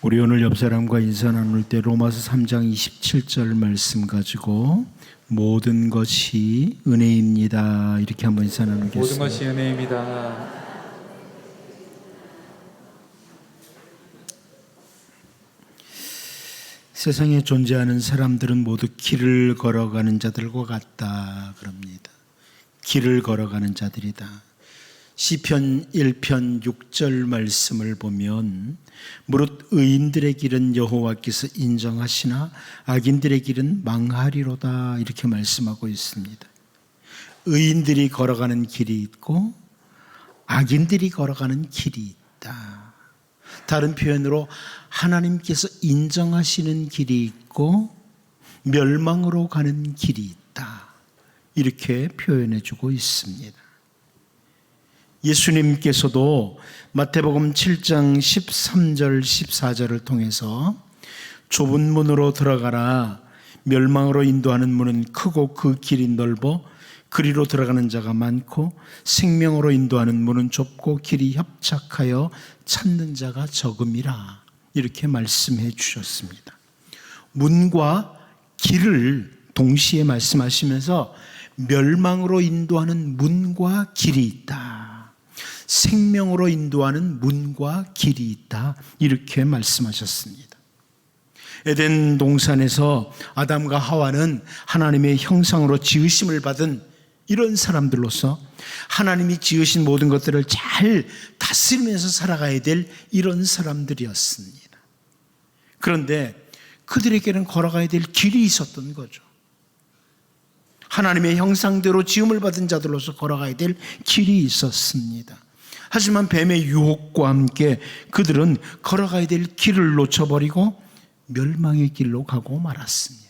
우리 오늘 옆 사람과 인사 나눌 때 로마서 3장 27절 말씀 가지고 모든 것이 은혜입니다. 이렇게 한번 인사 나누겠습니다. 모든 것이 은혜입니다. 세상에 존재하는 사람들은 모두 길을 걸어가는 자들과 같다 그럽니다. 길을 걸어가는 자들이다. 시편 1편 6절 말씀을 보면 무릇 의인들의 길은 여호와께서 인정하시나 악인들의 길은 망하리로다 이렇게 말씀하고 있습니다. 의인들이 걸어가는 길이 있고 악인들이 걸어가는 길이 있다. 다른 표현으로 하나님께서 인정하시는 길이 있고 멸망으로 가는 길이 있다. 이렇게 표현해 주고 있습니다. 예수님께서도 마태복음 7장 13절 14절을 통해서 좁은 문으로 들어가라. 멸망으로 인도하는 문은 크고 그 길이 넓어 그리로 들어가는 자가 많고 생명으로 인도하는 문은 좁고 길이 협착하여 찾는 자가 적음이라. 이렇게 말씀해 주셨습니다. 문과 길을 동시에 말씀하시면서 멸망으로 인도하는 문과 길이 있다. 생명으로 인도하는 문과 길이 있다. 이렇게 말씀하셨습니다. 에덴 동산에서 아담과 하와는 하나님의 형상으로 지으심을 받은 이런 사람들로서 하나님이 지으신 모든 것들을 잘 다스리면서 살아가야 될 이런 사람들이었습니다. 그런데 그들에게는 걸어가야 될 길이 있었던 거죠. 하나님의 형상대로 지음을 받은 자들로서 걸어가야 될 길이 있었습니다. 하지만 뱀의 유혹과 함께 그들은 걸어가야 될 길을 놓쳐버리고 멸망의 길로 가고 말았습니다.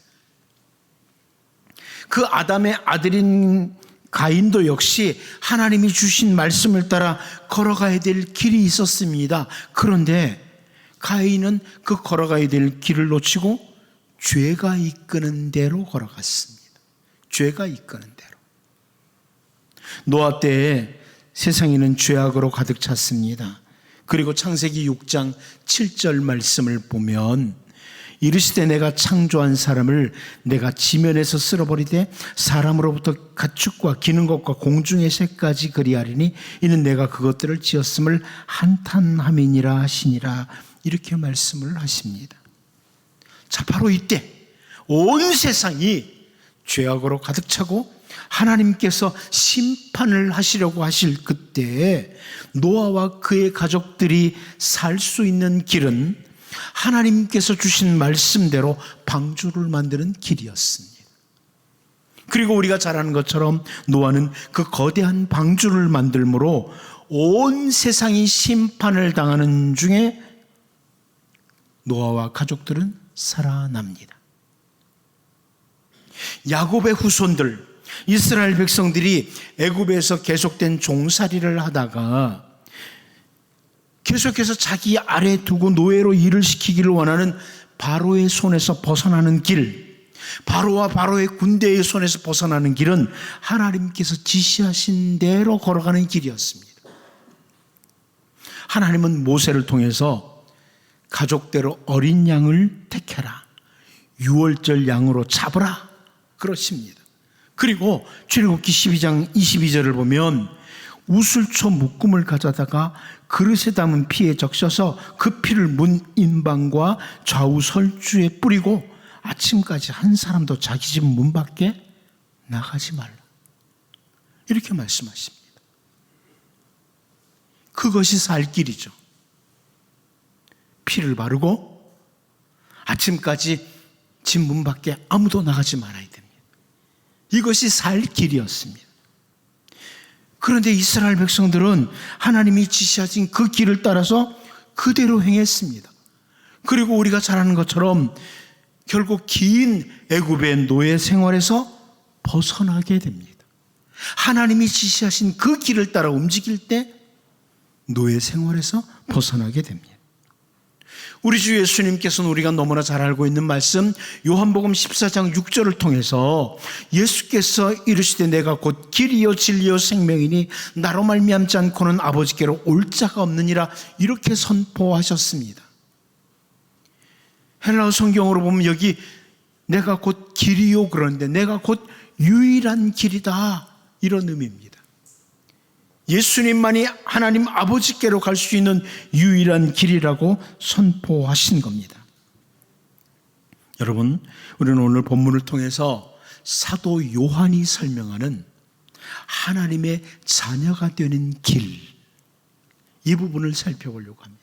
그 아담의 아들인 가인도 역시 하나님이 주신 말씀을 따라 걸어가야 될 길이 있었습니다. 그런데 가인은 그 걸어가야 될 길을 놓치고 죄가 이끄는 대로 걸어갔습니다. 죄가 이끄는 대로. 노아 때에 세상에는 죄악으로 가득 찼습니다. 그리고 창세기 6장 7절 말씀을 보면 이르시되 내가 창조한 사람을 내가 지면에서 쓸어버리되 사람으로부터 가축과 기는 것과 공중의 새까지 그리하리니 이는 내가 그것들을 지었음을 한탄함이니라 하시니라. 이렇게 말씀을 하십니다. 자, 바로 이때 온 세상이 죄악으로 가득 차고 하나님께서 심판을 하시려고 하실 그때에 노아와 그의 가족들이 살 수 있는 길은 하나님께서 주신 말씀대로 방주를 만드는 길이었습니다. 그리고 우리가 잘 아는 것처럼 노아는 그 거대한 방주를 만들므로 온 세상이 심판을 당하는 중에 노아와 가족들은 살아납니다. 야곱의 후손들, 이스라엘 백성들이 애굽에서 계속된 종살이를 하다가 계속해서 자기 아래 두고 노예로 일을 시키기를 원하는 바로의 손에서 벗어나는 길, 바로와 바로의 군대의 손에서 벗어나는 길은 하나님께서 지시하신 대로 걸어가는 길이었습니다. 하나님은 모세를 통해서 가족대로 어린 양을 택해라, 유월절 양으로 잡으라 그러십니다. 그리고 출애굽기 12장 22절을 보면 우슬초 묶음을 가져다가 그릇에 담은 피에 적셔서 그 피를 문 인방과 좌우 설주에 뿌리고 아침까지 한 사람도 자기 집 문 밖에 나가지 말라. 이렇게 말씀하십니다. 그것이 살 길이죠. 피를 바르고 아침까지 집 문 밖에 아무도 나가지 말아야 됩니다. 이것이 살 길이었습니다. 그런데 이스라엘 백성들은 하나님이 지시하신 그 길을 따라서 그대로 행했습니다. 그리고 우리가 잘 아는 것처럼 결국 긴 애굽의 노예 생활에서 벗어나게 됩니다. 하나님이 지시하신 그 길을 따라 움직일 때 노예 생활에서 벗어나게 됩니다. 우리 주 예수님께서는 우리가 너무나 잘 알고 있는 말씀 요한복음 14장 6절을 통해서 예수께서 이르시되 내가 곧 길이요 진리요 생명이니 나로 말미암지 않고는 아버지께로 올 자가 없느니라 이렇게 선포하셨습니다. 헬라어 성경으로 보면 여기 내가 곧 길이요 그러는데 내가 곧 유일한 길이다 이런 의미입니다. 예수님만이 하나님 아버지께로 갈 수 있는 유일한 길이라고 선포하신 겁니다. 여러분, 우리는 오늘 본문을 통해서 사도 요한이 설명하는 하나님의 자녀가 되는 길, 이 부분을 살펴보려고 합니다.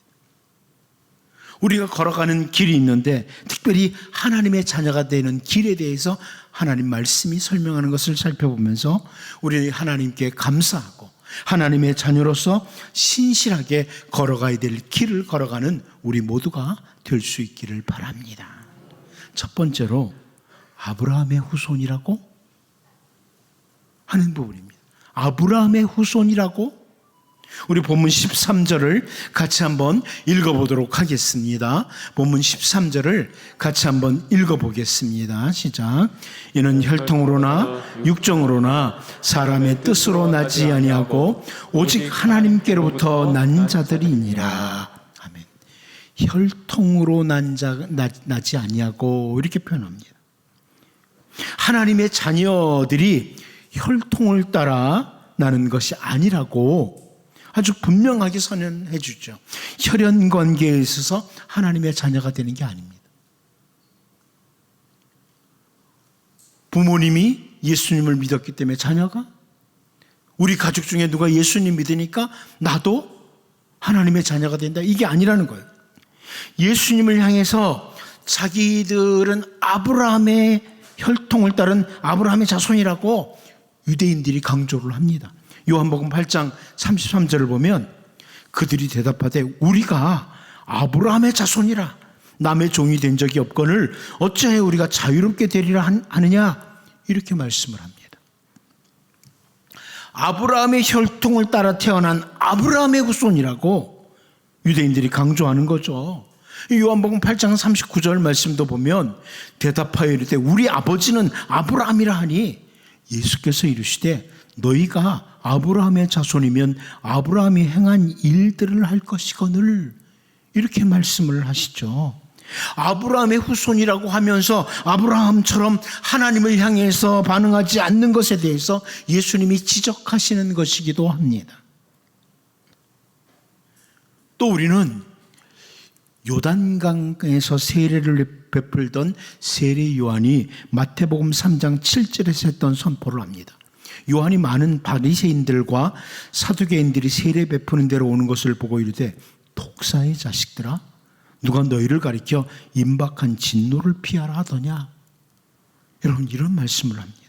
우리가 걸어가는 길이 있는데 특별히 하나님의 자녀가 되는 길에 대해서 하나님 말씀이 설명하는 것을 살펴보면서 우리는 하나님께 감사하고 하나님의 자녀로서 신실하게 걸어가야 될 길을 걸어가는 우리 모두가 될 수 있기를 바랍니다. 첫 번째로 아브라함의 후손이라고 하는 부분입니다. 아브라함의 후손이라고? 우리 본문 13절을 같이 한번 읽어보도록 하겠습니다. 본문 13절을 같이 한번 읽어보겠습니다. 시작. 이는 혈통으로나 육정으로나 사람의 뜻으로 나지 아니하고 오직 하나님께로부터 난 자들이니라. 아멘. 혈통으로 나지 아니하고 이렇게 표현합니다. 하나님의 자녀들이 혈통을 따라 나는 것이 아니라고 아주 분명하게 선언해 주죠. 혈연 관계에 있어서 하나님의 자녀가 되는 게 아닙니다. 부모님이 예수님을 믿었기 때문에 자녀가, 우리 가족 중에 누가 예수님 믿으니까 나도 하나님의 자녀가 된다, 이게 아니라는 거예요. 예수님을 향해서 자기들은 아브라함의 혈통을 따른 아브라함의 자손이라고 유대인들이 강조를 합니다. 요한복음 8장 33절을 보면 그들이 대답하되 우리가 아브라함의 자손이라 남의 종이 된 적이 없거늘 어찌하여 우리가 자유롭게 되리라 하느냐, 이렇게 말씀을 합니다. 아브라함의 혈통을 따라 태어난 아브라함의 후손이라고 유대인들이 강조하는 거죠. 요한복음 8장 39절 말씀도 보면 대답하여 이르되 우리 아버지는 아브라함이라 하니 예수께서 이르시되 너희가 아브라함의 자손이면 아브라함이 행한 일들을 할 것이거늘, 이렇게 말씀을 하시죠. 아브라함의 후손이라고 하면서 아브라함처럼 하나님을 향해서 반응하지 않는 것에 대해서 예수님이 지적하시는 것이기도 합니다. 또 우리는 요단강에서 세례를 베풀던 세례 요한이 마태복음 3장 7절에서 했던 선포를 합니다. 요한이 많은 바리새인들과 사두개인들이 세례 베푸는 데로 오는 것을 보고 이르되 독사의 자식들아, 누가 너희를 가리켜 임박한 진노를 피하라 하더냐. 여러분, 이런 말씀을 합니다.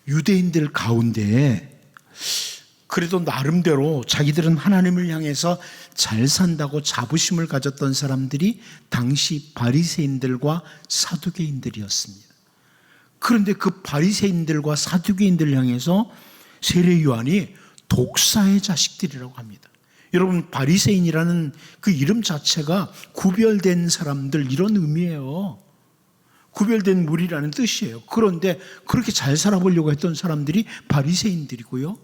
유대인들 가운데 그래도 나름대로 자기들은 하나님을 향해서 잘 산다고 자부심을 가졌던 사람들이 당시 바리새인들과 사두개인들이었습니다. 그런데 그 바리새인들과 사두개인들을 향해서 세례 요한이 독사의 자식들이라고 합니다. 여러분, 바리새인이라는 그 이름 자체가 구별된 사람들, 이런 의미예요. 구별된 무리라는 뜻이에요. 그런데 그렇게 잘 살아보려고 했던 사람들이 바리새인들이고요.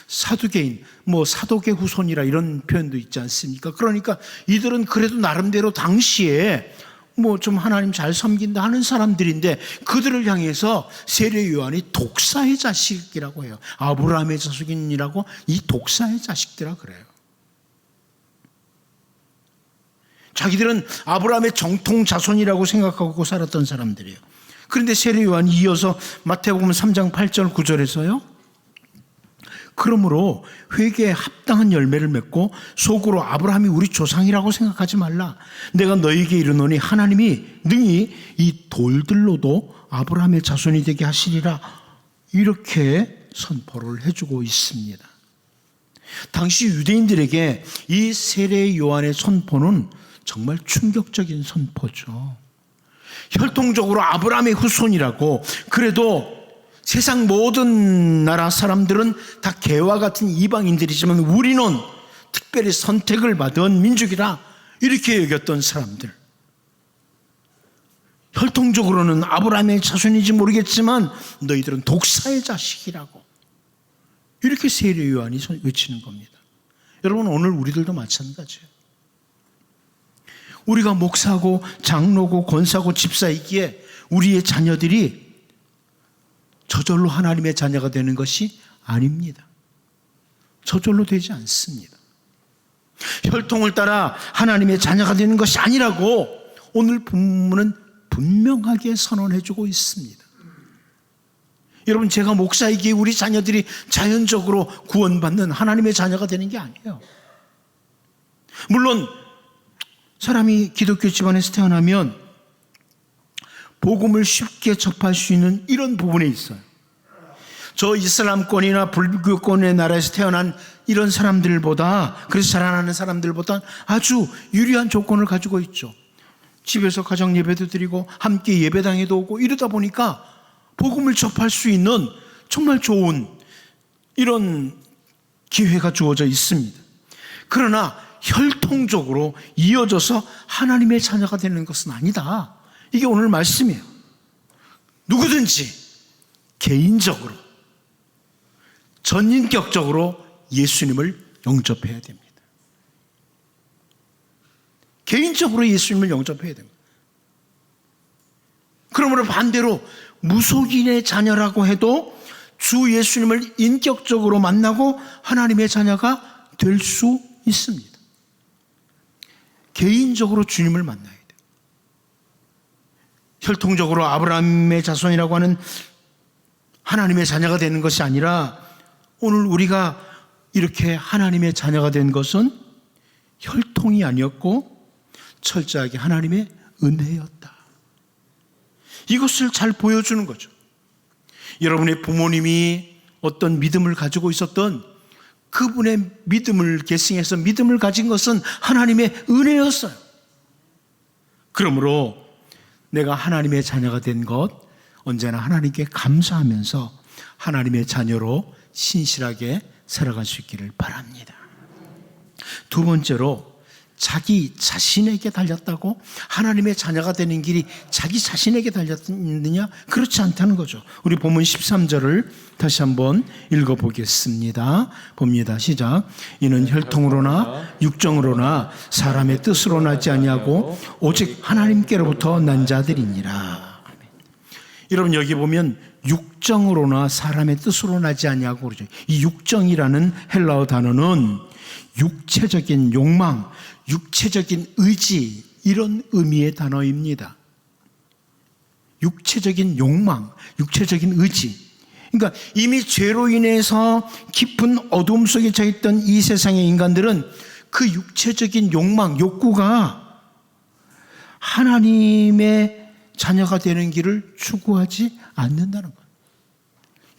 사두개인, 사도계 후손이라 이런 표현도 있지 않습니까? 그러니까 이들은 그래도 나름대로 당시에 좀 하나님 잘 섬긴다 하는 사람들인데 그들을 향해서 세례 요한이 독사의 자식이라고 해요. 아브라함의 자손이라고 이 독사의 자식들이라 그래요. 자기들은 아브라함의 정통 자손이라고 생각하고 살았던 사람들이에요. 그런데 세례 요한이 이어서 마태복음 3장 8절 9절에서요. 그러므로 회개에 합당한 열매를 맺고 속으로 아브라함이 우리 조상이라고 생각하지 말라. 내가 너희에게 이르노니 하나님이 능히 이 돌들로도 아브라함의 자손이 되게 하시리라. 이렇게 선포를 해주고 있습니다. 당시 유대인들에게 이 세례 요한의 선포는 정말 충격적인 선포죠. 혈통적으로 아브라함의 후손이라고, 그래도 세상 모든 나라 사람들은 다 개와 같은 이방인들이지만 우리는 특별히 선택을 받은 민족이라 이렇게 여겼던 사람들, 혈통적으로는 아브라함의 자손인지 모르겠지만 너희들은 독사의 자식이라고, 이렇게 세례 요한이 외치는 겁니다. 여러분, 오늘 우리들도 마찬가지예요. 우리가 목사고 장로고 권사고 집사이기에 우리의 자녀들이 저절로 하나님의 자녀가 되는 것이 아닙니다. 저절로 되지 않습니다. 혈통을 따라 하나님의 자녀가 되는 것이 아니라고 오늘 본문은 분명하게 선언해주고 있습니다. 여러분, 제가 목사이기에 우리 자녀들이 자연적으로 구원받는 하나님의 자녀가 되는 게 아니에요. 물론 사람이 기독교 집안에서 태어나면 복음을 쉽게 접할 수 있는 이런 부분에 있어요. 저 이슬람권이나 불교권의 나라에서 태어난 이런 사람들보다, 그래서 자라나는 사람들보다 아주 유리한 조건을 가지고 있죠. 집에서 가정 예배도 드리고 함께 예배당에도 오고 이러다 보니까 복음을 접할 수 있는 정말 좋은 이런 기회가 주어져 있습니다. 그러나 혈통적으로 이어져서 하나님의 자녀가 되는 것은 아니다. 이게 오늘 말씀이에요. 누구든지 개인적으로 전인격적으로 예수님을 영접해야 됩니다. 개인적으로 예수님을 영접해야 됩니다. 그러므로 반대로 무속인의 자녀라고 해도 주 예수님을 인격적으로 만나고 하나님의 자녀가 될 수 있습니다. 개인적으로 주님을 만나야 돼요. 혈통적으로 아브라함의 자손이라고 하는 하나님의 자녀가 되는 것이 아니라 오늘 우리가 이렇게 하나님의 자녀가 된 것은 혈통이 아니었고 철저하게 하나님의 은혜였다. 이것을 잘 보여주는 거죠. 여러분의 부모님이 어떤 믿음을 가지고 있었던 그분의 믿음을 계승해서 믿음을 가진 것은 하나님의 은혜였어요. 그러므로 내가 하나님의 자녀가 된 것 언제나 하나님께 감사하면서 하나님의 자녀로 신실하게 살아갈 수 있기를 바랍니다. 두 번째로 자기 자신에게 달렸다고 하나님의 자녀가 되는 길이 자기 자신에게 달렸느냐? 그렇지 않다는 거죠. 우리 본문 13절을 다시 한번 읽어보겠습니다. 봅니다. 시작. 이는 혈통으로나 육정으로나 사람의 뜻으로 나지 아니하고 오직 하나님께로부터 난 자들이니라. 여러분, 여기 보면 육정으로나 사람의 뜻으로 나지 아니하고 그러죠. 이 육정이라는 헬라어 단어는 육체적인 욕망, 육체적인 의지, 이런 의미의 단어입니다. 육체적인 욕망, 육체적인 의지. 그러니까 이미 죄로 인해서 깊은 어둠 속에 처해 있던 이 세상의 인간들은 그 육체적인 욕망, 욕구가 하나님의 자녀가 되는 길을 추구하지 않는다는 거예요.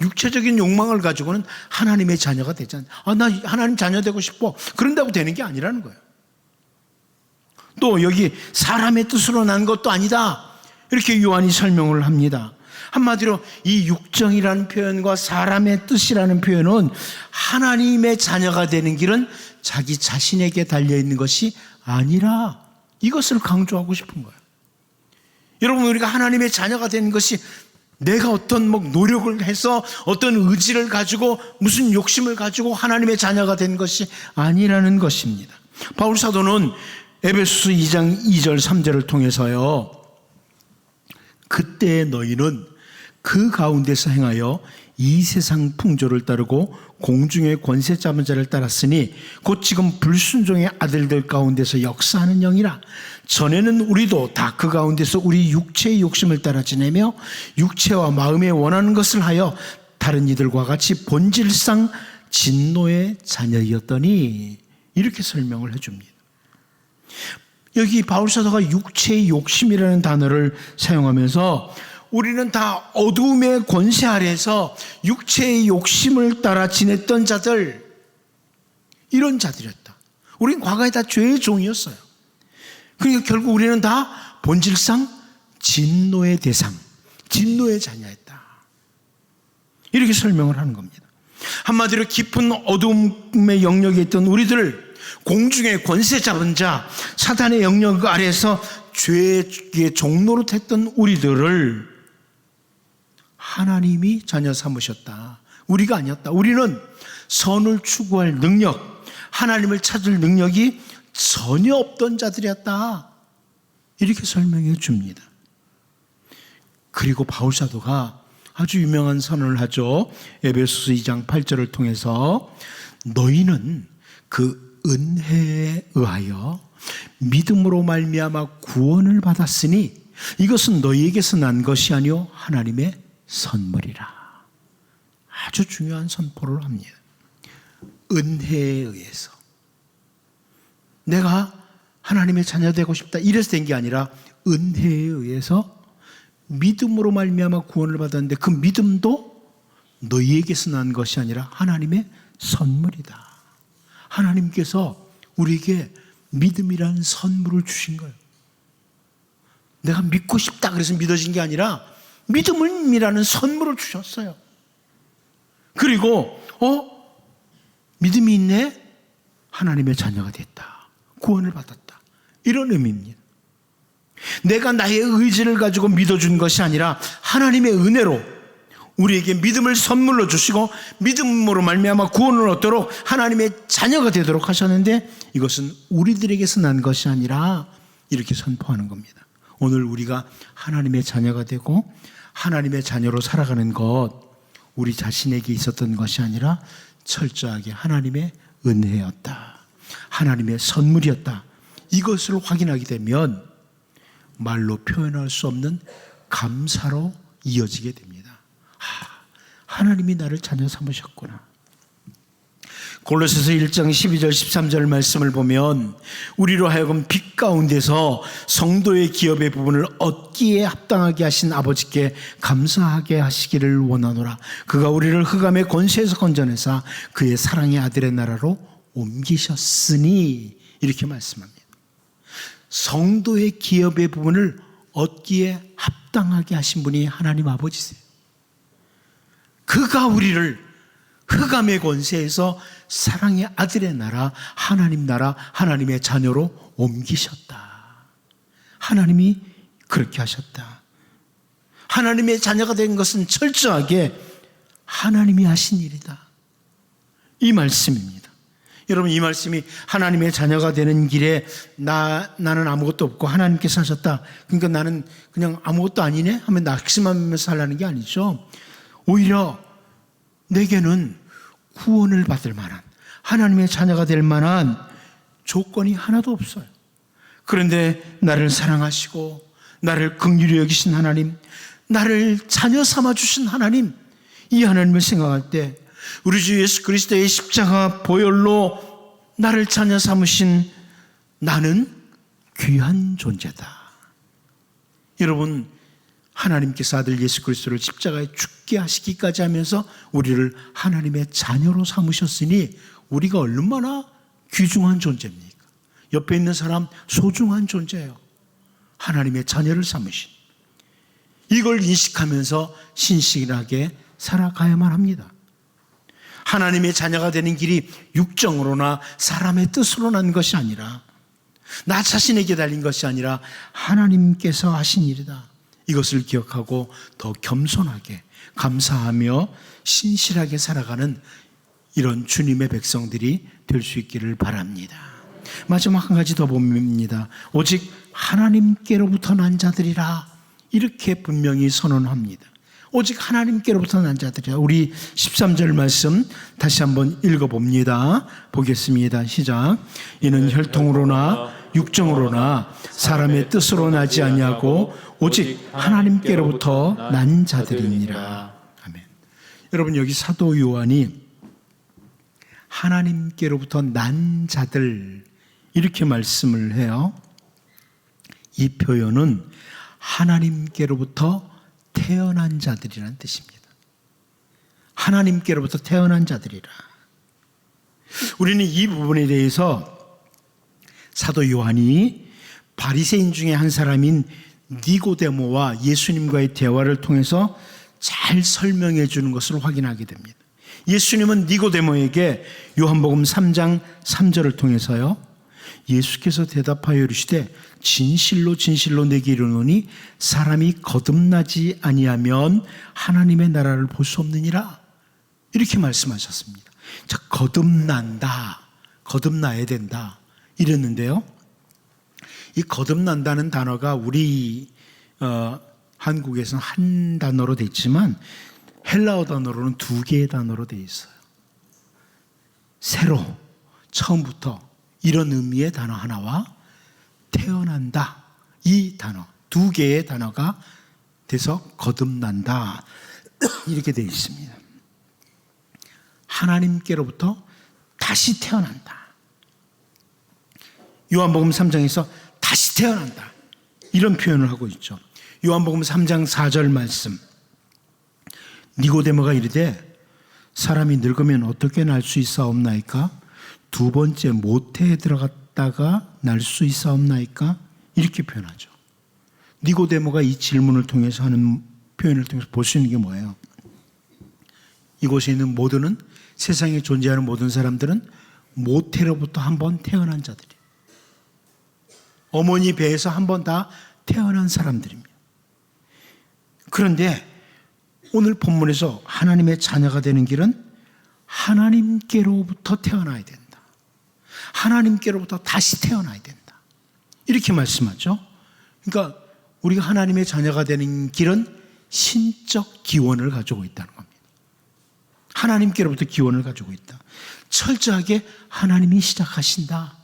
육체적인 욕망을 가지고는 하나님의 자녀가 되지 않아요. 나 하나님 자녀 되고 싶어. 그런다고 되는 게 아니라는 거예요. 또 여기 사람의 뜻으로 난 것도 아니다. 이렇게 요한이 설명을 합니다. 한마디로 이 육정이라는 표현과 사람의 뜻이라는 표현은 하나님의 자녀가 되는 길은 자기 자신에게 달려있는 것이 아니라 이것을 강조하고 싶은 거예요. 여러분, 우리가 하나님의 자녀가 되는 것이 내가 어떤 노력을 해서 어떤 의지를 가지고 무슨 욕심을 가지고 하나님의 자녀가 된 것이 아니라는 것입니다. 바울 사도는 에베소서 2장 2절 3절을 통해서요, 그때 너희는 그 가운데서 행하여 이 세상 풍조를 따르고 공중의 권세 잡은 자를 따랐으니 곧 지금 불순종의 아들들 가운데서 역사하는 영이라. 전에는 우리도 다 그 가운데서 우리 육체의 욕심을 따라 지내며 육체와 마음에 원하는 것을 하여 다른 이들과 같이 본질상 진노의 자녀이었더니, 이렇게 설명을 해줍니다. 여기 바울사도가 육체의 욕심이라는 단어를 사용하면서 우리는 다 어둠의 권세 아래에서 육체의 욕심을 따라 지냈던 자들, 이런 자들이었다. 우리는 과거에 다 죄의 종이었어요. 그러니까 결국 우리는 다 본질상 진노의 대상, 진노의 자녀였다. 이렇게 설명을 하는 겁니다. 한마디로 깊은 어둠의 영역에 있던 우리들을 공중의 권세 잡은 자, 사단의 영역 아래에서 죄의 종로로 했던 우리들을 하나님이 자녀 삼으셨다. 우리가 아니었다. 우리는 선을 추구할 능력, 하나님을 찾을 능력이 전혀 없던 자들이었다. 이렇게 설명해 줍니다. 그리고 바울사도가 아주 유명한 선언을 하죠. 에베소서 2장 8절을 통해서 너희는 그 은혜에 의하여 믿음으로 말미암아 구원을 받았으니 이것은 너희에게서 난 것이 아니요 하나님의 선물이라. 아주 중요한 선포를 합니다. 은혜에 의해서 내가 하나님의 자녀 되고 싶다 이래서 된 게 아니라 은혜에 의해서 믿음으로 말미암아 구원을 받았는데 그 믿음도 너희에게서 난 것이 아니라 하나님의 선물이다. 하나님께서 우리에게 믿음이라는 선물을 주신 거예요. 내가 믿고 싶다 그래서 믿어진 게 아니라 믿음이라는 선물을 주셨어요. 그리고 믿음이 있네? 하나님의 자녀가 됐다. 구원을 받았다. 이런 의미입니다. 내가 나의 의지를 가지고 믿어준 것이 아니라 하나님의 은혜로 우리에게 믿음을 선물로 주시고 믿음으로 말미암아 구원을 얻도록 하나님의 자녀가 되도록 하셨는데 이것은 우리들에게서 난 것이 아니라 이렇게 선포하는 겁니다. 오늘 우리가 하나님의 자녀가 되고 하나님의 자녀로 살아가는 것 우리 자신에게 있었던 것이 아니라 철저하게 하나님의 은혜였다. 하나님의 선물이었다. 이것을 확인하게 되면 말로 표현할 수 없는 감사로 이어지게 됩니다. 하나님이 나를 자녀 삼으셨구나. 골로새서 1장 12절 13절 말씀을 보면 우리로 하여금 빛 가운데서 성도의 기업의 부분을 얻기에 합당하게 하신 아버지께 감사하게 하시기를 원하노라. 그가 우리를 흑암의 권세에서 건져내사 그의 사랑의 아들의 나라로 옮기셨으니 이렇게 말씀합니다. 성도의 기업의 부분을 얻기에 합당하게 하신 분이 하나님 아버지세요. 그가 우리를 흑암의 권세에서 사랑의 아들의 나라, 하나님의 자녀로 옮기셨다. 하나님이 그렇게 하셨다. 하나님의 자녀가 된 것은 철저하게 하나님이 하신 일이다. 이 말씀입니다. 여러분, 이 말씀이 하나님의 자녀가 되는 길에 나는 아무것도 없고 하나님께서 하셨다. 그러니까 나는 그냥 아무것도 아니네 하면 낙심하면서 살라는 게 아니죠. 오히려 내게는 구원을 받을 만한 하나님의 자녀가 될 만한 조건이 하나도 없어요. 그런데 나를 사랑하시고 나를 긍휼히 여기신 하나님, 나를 자녀 삼아 주신 하나님, 이 하나님을 생각할 때 우리 주 예수 그리스도의 십자가 보혈로 나를 자녀 삼으신 나는 귀한 존재다. 여러분, 하나님께서 아들 예수 그리스도를 십자가에 죽게 하시기까지 하면서 우리를 하나님의 자녀로 삼으셨으니 우리가 얼마나 귀중한 존재입니까? 옆에 있는 사람 소중한 존재예요. 하나님의 자녀를 삼으신. 이걸 인식하면서 신실하게 살아가야만 합니다. 하나님의 자녀가 되는 길이 육정으로나 사람의 뜻으로 난 것이 아니라 나 자신에게 달린 것이 아니라 하나님께서 하신 일이다. 이것을 기억하고 더 겸손하게 감사하며 신실하게 살아가는 이런 주님의 백성들이 될 수 있기를 바랍니다. 마지막 한 가지 더 봅니다. 오직 하나님께로부터 난 자들이라 이렇게 분명히 선언합니다. 오직 하나님께로부터 난 자들이라. 우리 13절 말씀 다시 한번 읽어봅니다. 보겠습니다. 시작. 이는 혈통으로나 육정으로나 사람의 뜻으로 나지 아니하고 오직 하나님께로부터 난 자들이니라. 아멘. 여러분, 여기 사도 요한이 하나님께로부터 난 자들 이렇게 말씀을 해요. 이 표현은 하나님께로부터 태어난 자들이라는 뜻입니다. 하나님께로부터 태어난 자들이라. 우리는 이 부분에 대해서 사도 요한이 바리새인 중에 한 사람인 니고데모와 예수님과의 대화를 통해서 잘 설명해 주는 것을 확인하게 됩니다. 예수님은 니고데모에게 요한복음 3장 3절을 통해서요, 예수께서 대답하여 이르시되 진실로 진실로 내게 이르노니 사람이 거듭나지 아니하면 하나님의 나라를 볼 수 없느니라 이렇게 말씀하셨습니다. 자, 거듭난다, 거듭나야 된다 이랬는데요, 이 거듭난다는 단어가 우리 한국에서는 한 단어로 돼 있지만 헬라어 단어로는 두 개의 단어로 돼 있어요. 새로, 처음부터 이런 의미의 단어 하나와 태어난다, 이 단어, 두 개의 단어가 돼서 거듭난다 이렇게 되어 있습니다. 하나님께로부터 다시 태어난다. 요한복음 3장에서 다시 태어난다 이런 표현을 하고 있죠. 요한복음 3장 4절 말씀, 니고데모가 이르되 사람이 늙으면 어떻게 날 수 있사옵나이까? 두 번째 모태에 들어갔다가 날 수 있사옵나이까? 이렇게 표현하죠. 니고데모가 이 질문을 통해서 하는 표현을 통해서 볼 수 있는 게 뭐예요? 이곳에 있는 모두는, 세상에 존재하는 모든 사람들은 모태로부터 한 번 태어난 자들이에요. 어머니 배에서 한 번 다 태어난 사람들입니다. 그런데 오늘 본문에서 하나님의 자녀가 되는 길은 하나님께로부터 태어나야 된다. 하나님께로부터 다시 태어나야 된다. 이렇게 말씀하죠. 그러니까 우리가 하나님의 자녀가 되는 길은 신적 기원을 가지고 있다는 겁니다. 하나님께로부터 기원을 가지고 있다. 철저하게 하나님이 시작하신다.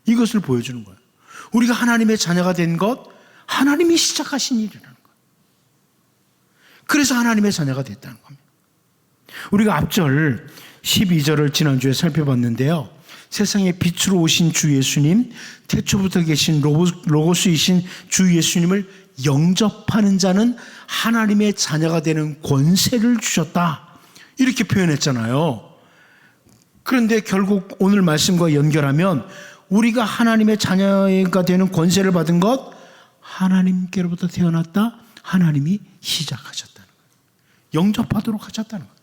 이것을 보여주는 거예요. 우리가 하나님의 자녀가 된 것, 하나님이 시작하신 일이라는 거예요. 그래서 하나님의 자녀가 됐다는 겁니다. 우리가 앞절 12절을 지난주에 살펴봤는데요. 세상에 빛으로 오신 주 예수님, 태초부터 계신 로고스이신 주 예수님을 영접하는 자는 하나님의 자녀가 되는 권세를 주셨다. 이렇게 표현했잖아요. 그런데 결국 오늘 말씀과 연결하면 우리가 하나님의 자녀가 되는 권세를 받은 것, 하나님께로부터 태어났다. 하나님이 시작하셨다는 거예요. 영접하도록 하셨다는 거예요.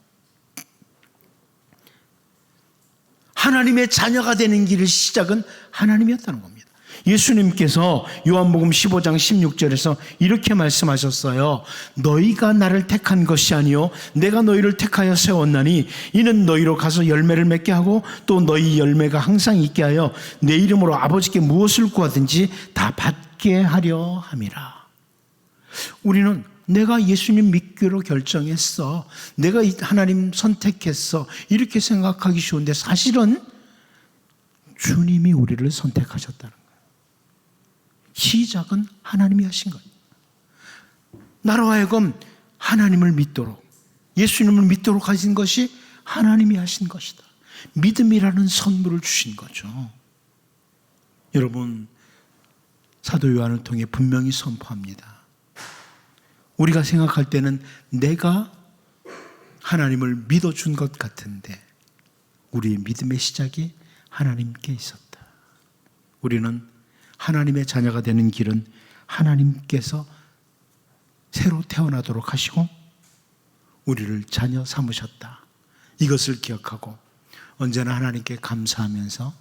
하나님의 자녀가 되는 길의 시작은 하나님이었다는 겁니다. 예수님께서 요한복음 15장 16절에서 이렇게 말씀하셨어요. 너희가 나를 택한 것이 아니요 내가 너희를 택하여 세웠나니 이는 너희로 가서 열매를 맺게 하고 또 너희 열매가 항상 있게 하여 내 이름으로 아버지께 무엇을 구하든지 다 받게 하려 함이라. 우리는 내가 예수님 믿기로 결정했어, 내가 하나님 선택했어, 이렇게 생각하기 쉬운데 사실은 주님이 우리를 선택하셨다는 거예요. 시작은 하나님이 하신 거예요. 나로 하여금 하나님을 믿도록, 예수님을 믿도록 하신 것이 하나님이 하신 것이다. 믿음이라는 선물을 주신 거죠. 여러분, 사도 요한을 통해 분명히 선포합니다. 우리가 생각할 때는 내가 하나님을 믿어준 것 같은데 우리의 믿음의 시작이 하나님께 있었다. 우리는 하나님의 자녀가 되는 길은 하나님께서 새로 태어나도록 하시고 우리를 자녀 삼으셨다. 이것을 기억하고 언제나 하나님께 감사하면서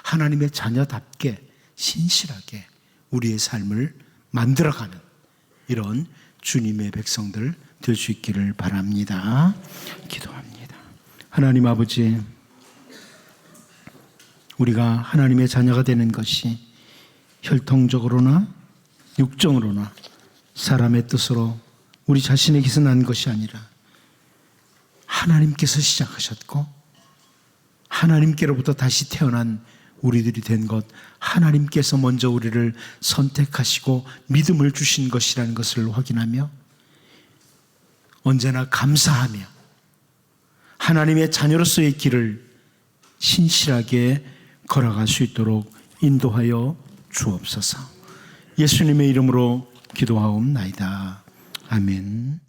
하나님의 자녀답게 신실하게 우리의 삶을 만들어가는 이런 주님의 백성들 될 수 있기를 바랍니다. 기도합니다. 하나님 아버지, 우리가 하나님의 자녀가 되는 것이 혈통적으로나 육정으로나 사람의 뜻으로 우리 자신에게서 난 것이 아니라 하나님께서 시작하셨고 하나님께로부터 다시 태어난 우리들이 된 것, 하나님께서 먼저 우리를 선택하시고 믿음을 주신 것이라는 것을 확인하며 언제나 감사하며 하나님의 자녀로서의 길을 신실하게 걸어갈 수 있도록 인도하여 주옵소서. 예수님의 이름으로 기도하옵나이다. 아멘.